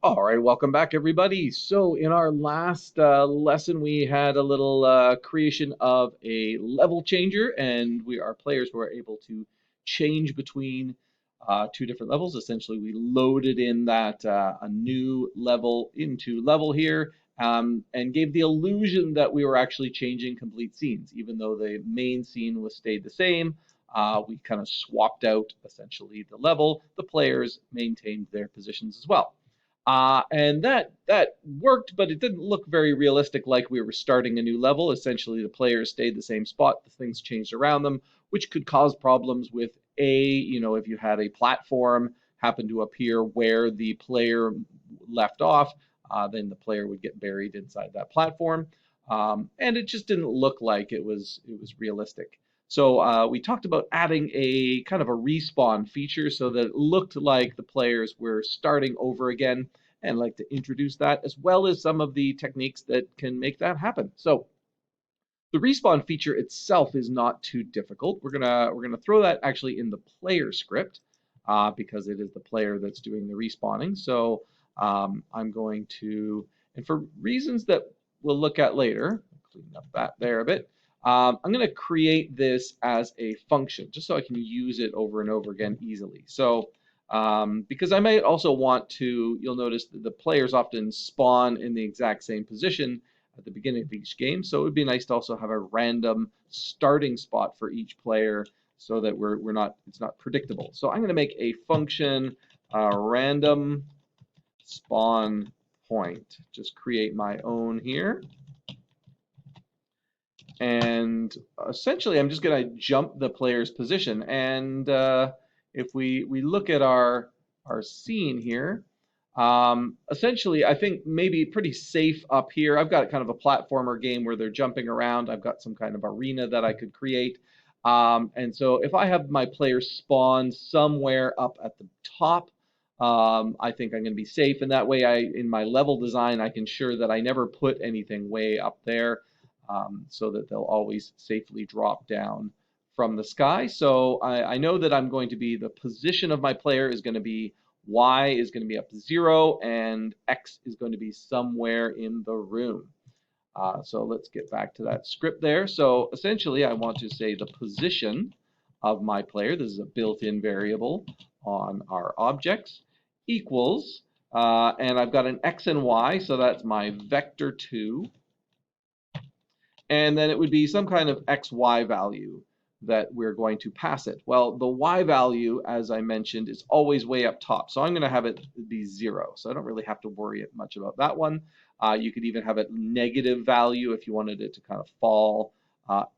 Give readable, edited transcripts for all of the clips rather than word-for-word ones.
All right, welcome back, everybody. So, in our last lesson, we had a little creation of a level changer, and our players were able to change between two different levels. Essentially, we loaded in that a new level into level here, and gave the illusion that we were actually changing complete scenes, even though the main scene was stayed the same. We kind of swapped out essentially the level. The players maintained their positions as well. And that worked, but it didn't look very realistic, like we were starting a new level. Essentially, the players stayed the same spot, the things changed around them, which could cause problems with if you had a platform happen to appear where the player left off, then the player would get buried inside that platform. And it just didn't look like it was realistic. So we talked about adding a kind of a respawn feature so that it looked like the players were starting over again, and like to introduce that as well as some of the techniques that can make that happen. So the respawn feature itself is not too difficult. We're gonna throw that actually in the player script because it is the player that's doing the respawning. So I'm going to, and for reasons that we'll look at later, clean up that there a bit. I'm going to create this as a function just so I can use it over and over again easily. So because I might also want to, you'll notice that the players often spawn in the exact same position at the beginning of each game. So it would be nice to also have a random starting spot for each player so that it's not predictable. So I'm going to make a function random spawn point. Just create my own here. And essentially, I'm just going to jump the player's position. And if we look at our scene here, essentially, I think maybe pretty safe up here. I've got kind of a platformer game where they're jumping around. I've got some kind of arena that I could create. And so if I have my players spawn somewhere up at the top, I think I'm going to be safe. And that way, in my level design, I can ensure that I never put anything way up there, so that they'll always safely drop down from the sky. So I know that I'm going to be, the position of my player is going to be, Y is going to be up to 0, and X is going to be somewhere in the room. So let's get back to that script there. So essentially, I want to say the position of my player, this is a built-in variable on our objects, equals, and I've got an X and Y, so that's my vector2, and then it would be some kind of XY value that we're going to pass it. Well, the Y value, as I mentioned, is always way up top. So I'm going to have it be 0. So I don't really have to worry much about that one. You could even have it negative value if you wanted it to kind of fall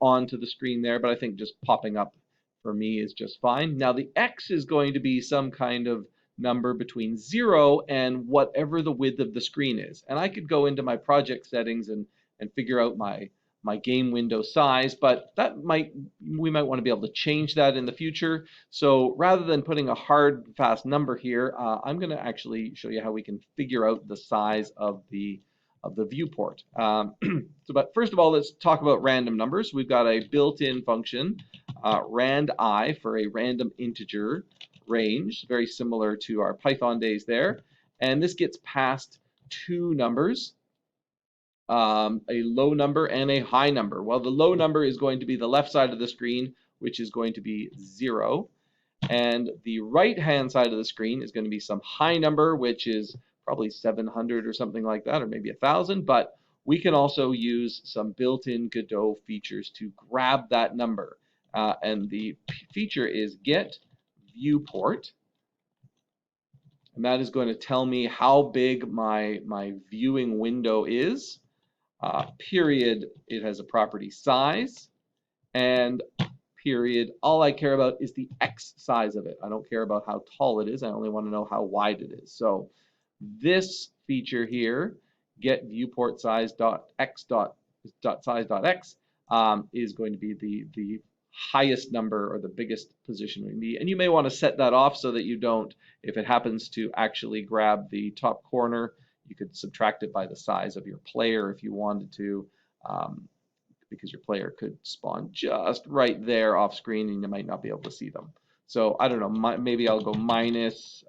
onto the screen there. But I think just popping up for me is just fine. Now the X is going to be some kind of number between 0 and whatever the width of the screen is. And I could go into my project settings and figure out my game window size, but we might want to be able to change that in the future. So rather than putting a hard, fast number here, I'm going to actually show you how we can figure out the size of the viewport. But first of all, let's talk about random numbers. We've got a built-in function, randi, for a random integer range, very similar to our Python days there. And this gets passed two numbers, a low number and a high number. Well, the low number is going to be the left side of the screen, which is going to be 0. And the right-hand side of the screen is going to be some high number, which is probably 700 or something like that, or maybe 1,000. But we can also use some built-in Godot features to grab that number. And the feature is get viewport. And that is going to tell me how big my viewing window is. Period, it has a property size, and period, all I care about is the X size of it. I don't care about how tall it is. I only want to know how wide it is. So this feature here, get viewport size dot x dot size dot x, is going to be the highest number or the biggest position we need. And you may want to set that off so that you don't, if it happens to actually grab the top corner, you could subtract it by the size of your player if you wanted to, because your player could spawn just right there off screen and you might not be able to see them. So I don't know, maybe I'll go minus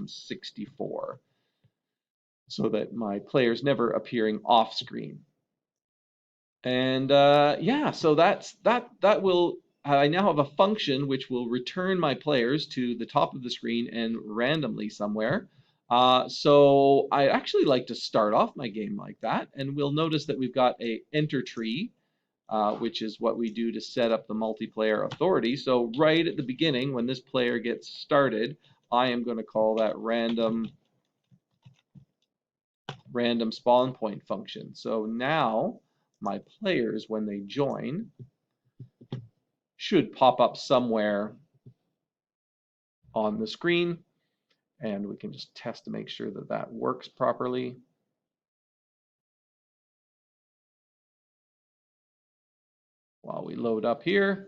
64. so that my player's never appearing off screen. And yeah, so that will, I now have a function which will return my players to the top of the screen and randomly somewhere. So I actually like to start off my game like that, and we'll notice that we've got a enter tree, which is what we do to set up the multiplayer authority. So right at the beginning, when this player gets started, I am going to call that random spawn point function. So now my players, when they join, should pop up somewhere on the screen, and we can just test to make sure that that works properly. While we load up here.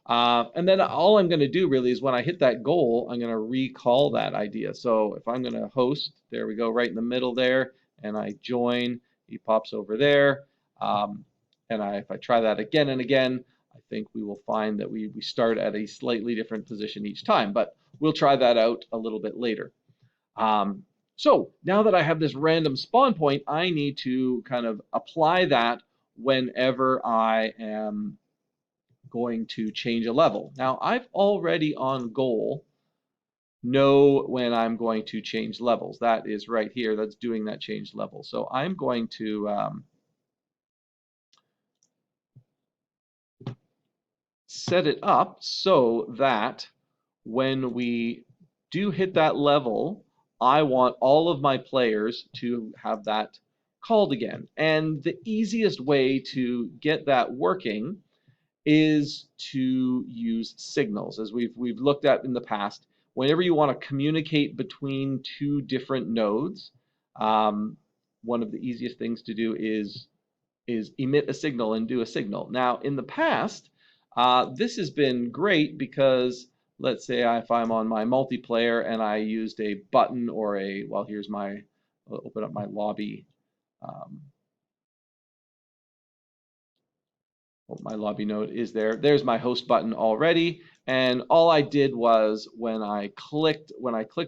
And then all I'm going to do really is when I hit that goal, I'm going to recall that idea. So if I'm going to host, there we go, right in the middle there, and I join, he pops over there. And if I try that again and again, I think we will find that we start at a slightly different position each time, but we'll try that out a little bit later. So now that I have this random spawn point, I need to kind of apply that whenever I am going to change a level. Now, I've already on goal know when I'm going to change levels. That is right here. That's doing that change level. So I'm going to set it up so that when we do hit that level, I want all of my players to have that called again. And the easiest way to get that working is to use signals. As we've looked at in the past, whenever you want to communicate between two different nodes, one of the easiest things to do is emit a signal and do a signal. Now, in the past, this has been great because let's say if I'm on my multiplayer and I used a button or a, well, here's my, I'll open up my lobby. My lobby node is there. There's my host button already. And all I did was when I clicked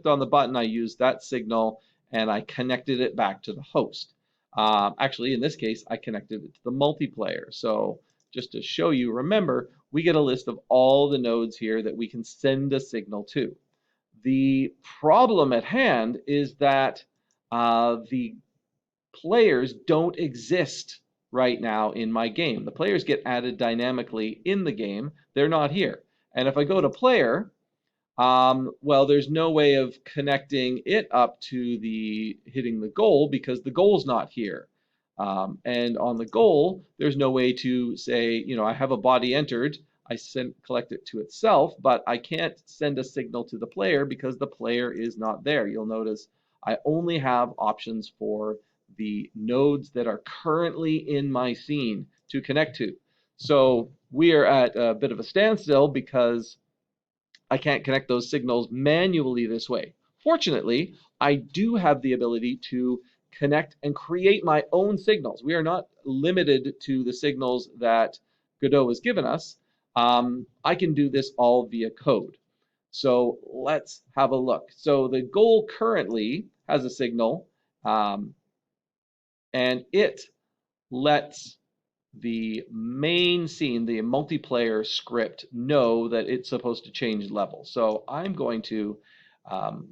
on the button, I used that signal and I connected it back to the host. Actually, in this case, I connected it to the multiplayer. So just to show you, remember, we get a list of all the nodes here that we can send a signal to. The problem at hand is that the players don't exist right now in my game. The players get added dynamically in the game. They're not here. And if I go to player, well, there's no way of connecting it up to the hitting the goal because the goal's not here. And on the goal, there's no way to say, you know, I have a body entered, I collect it to itself, but I can't send a signal to the player because the player is not there. You'll notice I only have options for the nodes that are currently in my scene to connect to. So we are at a bit of a standstill because I can't connect those signals manually this way. Fortunately, I do have the ability to connect and create my own signals. We are not limited to the signals that Godot has given us. I can do this all via code. So let's have a look. So the goal currently has a signal, and it lets the main scene, the multiplayer script, know that it's supposed to change level. So I'm going to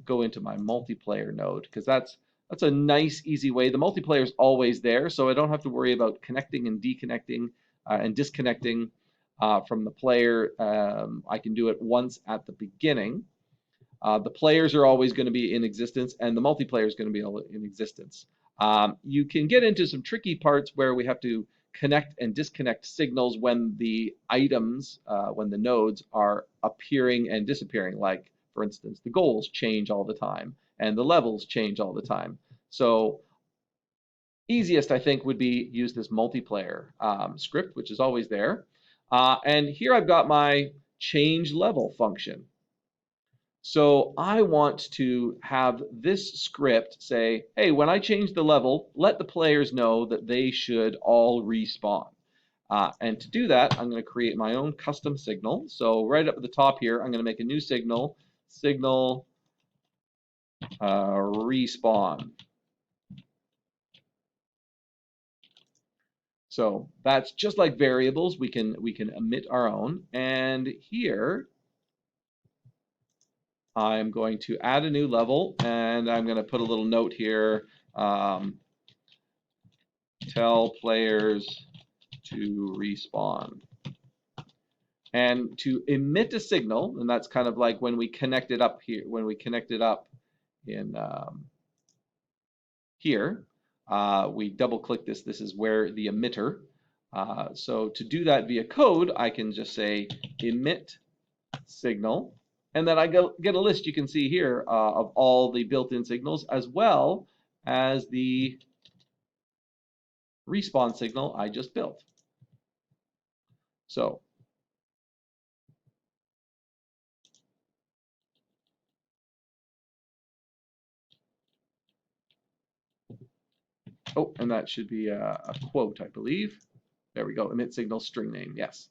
go into my multiplayer node because that's a nice, easy way. The multiplayer is always there, so I don't have to worry about connecting and deconnecting and disconnecting from the player. I can do it once at the beginning. The players are always going to be in existence, and the multiplayer is going to be in existence. You can get into some tricky parts where we have to connect and disconnect signals when the items, when the nodes are appearing and disappearing. Like, for instance, the goals change all the time, and the levels change all the time. So easiest, I think, would be use this multiplayer script, which is always there. And here I've got my change level function. So I want to have this script say, hey, when I change the level, let the players know that they should all respawn. And to do that, I'm going to create my own custom signal. So right up at the top here, I'm going to make a new signal respawn. So that's just like variables. We can emit our own. And here I'm going to add a new level, and I'm going to put a little note here. Tell players to respawn. And to emit a signal, and that's kind of like when we connect it up here, when we connect it up in here, we double click this. This is where the emitter. So to do that via code, I can just say emit signal, and then I get a list you can see here of all the built-in signals as well as the respawn signal I just built. So oh, and that should be a quote, I believe. There we go, emit signal string name, yes.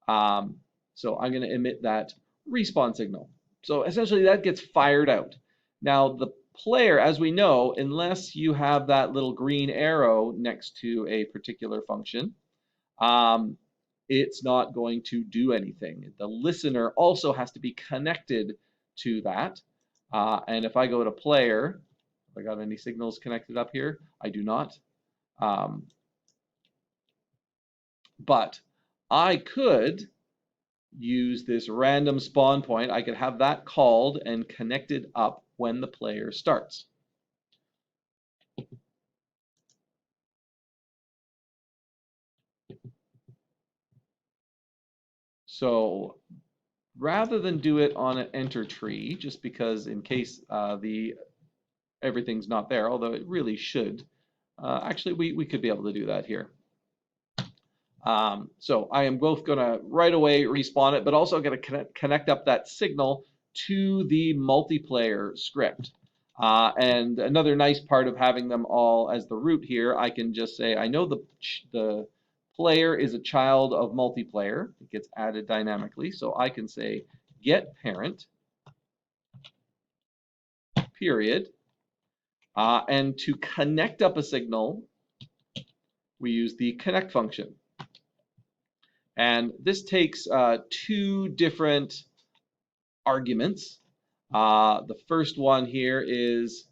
So I'm going to emit that respawn signal. So essentially that gets fired out. Now the player, as we know, unless you have that little green arrow next to a particular function, it's not going to do anything. The listener also has to be connected to that. And if I go to player, have I got any signals connected up here? I do not. But I could use this random spawn point. I could have that called and connected up when the player starts. So rather than do it on an enter tree, just because in case everything's not there, although it really should, actually we could be able to do that here. So I am both going to right away respawn it, but also going to connect up that signal to the multiplayer script. And another nice part of having them all as the root here, I can just say, I know the player is a child of multiplayer. It gets added dynamically. So I can say get parent, period. And to connect up a signal, we use the connect function. And this takes two different arguments. The first one here is,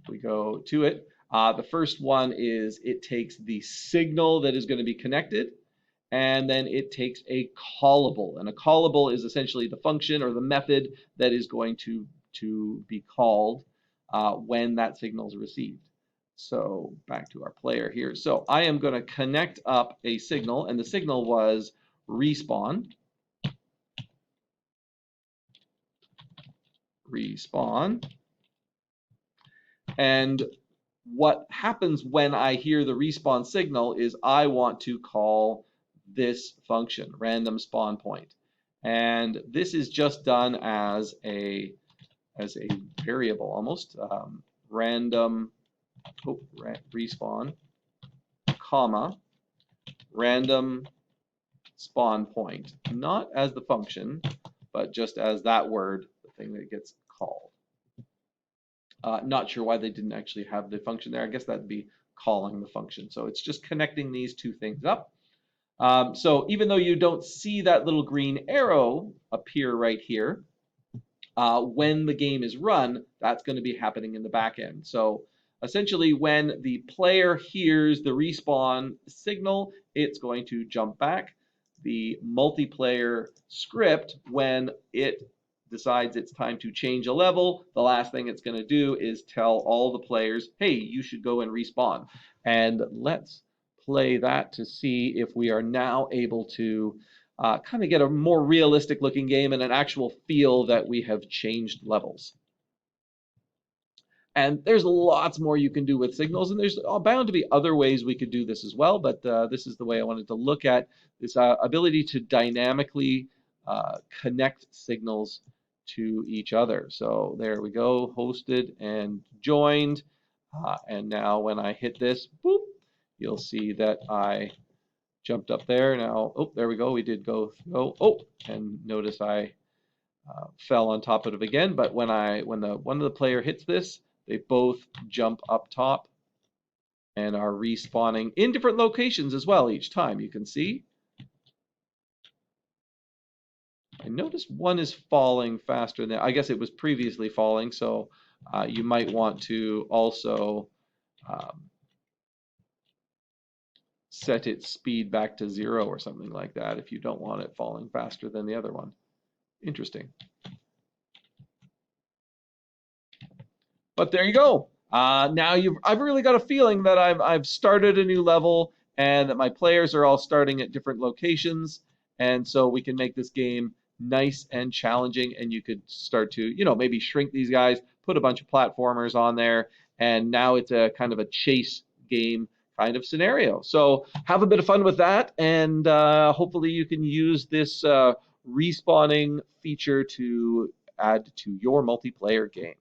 we go to it. The first one is it takes the signal that is going to be connected, and then it takes a callable. And a callable is essentially the function or the method that is going to be called when that signal is received. So back to our player here. So I am going to connect up a signal, and the signal was respawn. Respawn. And what happens when I hear the respawn signal is I want to call this function, random spawn point. And this is just done as a variable almost, random respawn, comma, random spawn point, not as the function, but just as that word, the thing that gets called. Not sure why they didn't actually have the function there. I guess that'd be calling the function. So it's just connecting these two things up. So even though you don't see that little green arrow appear right here, when the game is run, that's going to be happening in the back end. So essentially when the player hears the respawn signal, it's going to jump back. The multiplayer script, when it decides it's time to change a level, the last thing it's going to do is tell all the players, hey, you should go and respawn. And let's play that to see if we are now able to kind of get a more realistic looking game and an actual feel that we have changed levels. And there's lots more you can do with signals, and there's bound to be other ways we could do this as well, but this is the way I wanted to look at this ability to dynamically connect signals to each other. So there we go, hosted and joined. And now when I hit this, boop, you'll see that I jumped up there. Now, oh, there we go. We did go, oh, and notice I fell on top of it again. But when one of the player hits this, they both jump up top and are respawning in different locations as well each time. You can see. I noticed one is falling faster than, I guess it was previously falling, so you might want to also um, set its speed back to 0 or something like that if you don't want it falling faster than the other one. Interesting. But there you go. Now I've really got a feeling that I've started a new level and that my players are all starting at different locations, and so we can make this game nice and challenging. And you could start to, maybe shrink these guys, put a bunch of platformers on there, and now it's a kind of a chase game kind of scenario. So have a bit of fun with that, and hopefully you can use this respawning feature to add to your multiplayer game.